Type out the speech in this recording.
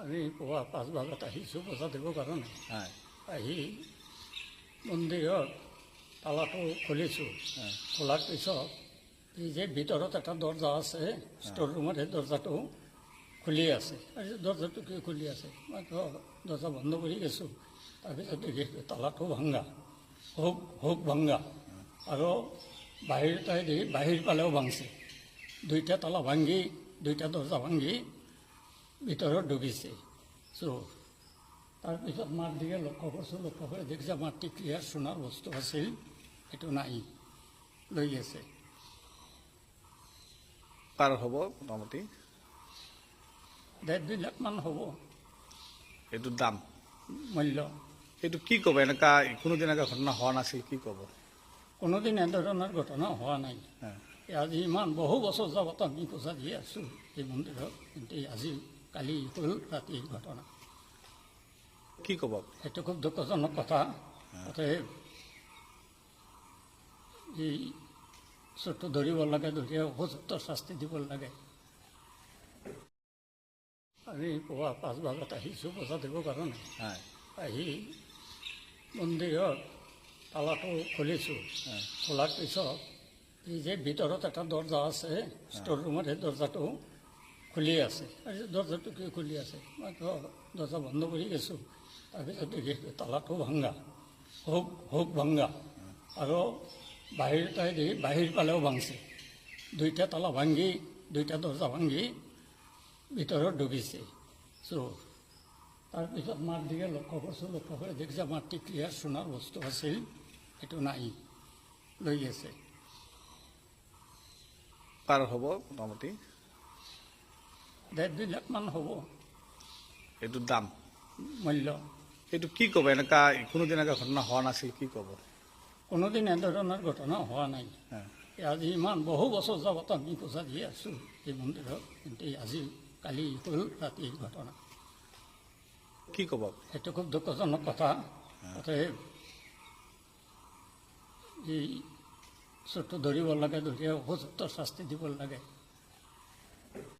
আমি পুৱা 5 বজাত আহিছোঁ পূজা দিবৰ কাৰণে। হয় আহি মন্দিৰৰ তালাটো খুলিছোঁ। খোলাৰ পিছত এই যে ভিতৰত এটা দৰ্জা আছে, ষ্ট'ৰ ৰুমৰ সেই দৰ্জাটো খুলি আছে। আৰু দৰ্জাটো কিয় খুলি আছে? মই দৰ্জা বন্ধ কৰি গৈছোঁ। তাৰপিছত দেখিছোঁ তালাটো ভাঙা, হুক ভাঙা, আৰু বাহিৰ পালেও ভাঙছে। দুইটা তালা ভাঙি, দুইটা দৰ্জা ভাঙি ভিতৰত ডুবিছে চোৰ। তাৰপিছত মাৰ দিকে লক্ষ্য কৰিছোঁ, লক্ষ্য কৰি দেখিছে আমাৰ টিকলিয়াৰ সোণাৰ বস্তু আছিল, সেইটো নাই, লৈ গৈছে। পাৰ হ'ব মোটামুটি 1.5-2 লাখ মান হ'ব এইটোৰ দাম। মূল্য। এইটো কি ক'ব? এনেকুৱা কোনোদিন এনেকুৱা ঘটনা হোৱা নাছিল, কি ক'ব? কোনোদিন এনেধৰণৰ ঘটনা হোৱা নাই। হয়। আজি ইমান বহু বছৰ যাবত আমি পূজা দি আছোঁ এই মন্দিৰত, কিন্তু আজি কালি হ'ল ৰাতি ঘটনা। কি ক'ব? সেইটো খুব দুঃখজনক কথা। অতএব এই চোৰটো ধৰিব লাগে, ধৰি উপযুক্ত শাস্তি দিব লাগে। আমি পুৱা 5 বজাত আহিছোঁ পূজা দিবৰ কাৰণে। হয় আহি মন্দিৰৰ তালাটো খুলিছোঁ। খোলাৰ পিছত এই যে ভিতৰত এটা দৰ্জা আছে, ষ্ট'ৰ ৰুমৰ সেই দৰ্জাটো খুলি আছে। আৰু দৰ্জাটো কিয় খুলি আছে? মই দৰ্জা বন্ধ কৰি গৈছোঁ। তাৰপিছত দেখিছোঁ তালাটো ভাঙা, হুক ভাঙা, আৰু বাহিৰ পালেও ভাঙছে। দুইটা তালা ভাঙি, দুইটা দৰ্জা ভাঙি ভিতৰত ডুবিছে চোৰ। তাৰপিছত মাৰ দিকে লক্ষ্য কৰিছোঁ, লক্ষ্য কৰি দেখিছে আমাৰ টিকলিয়াৰ সোণাৰ বস্তু আছিল, সেইটো নাই, লৈ গৈছে। পাৰ হ'ব মোটামুটি 1.5-2 লাখ মান হ'ব এইটোৰ দাম। মূল্য। এইটো কি ক'ব? এনেকুৱা কোনোদিন এনেকুৱা ঘটনা হোৱা নাছিল, কি ক'ব? কোনোদিন এনেধৰণৰ ঘটনা হোৱা নাই। হয়। আজি ইমান বহু বছৰ যাবত আমি পূজা দি আছোঁ এই মন্দিৰত, কিন্তু আজি কালি হ'ল ৰাতি ঘটনা। কি ক'ব? সেইটো খুব দুঃখজনক কথা। অতএব এই চোৰটো ধৰিব লাগে, ধৰি উপযুক্ত শাস্তি দিব লাগে।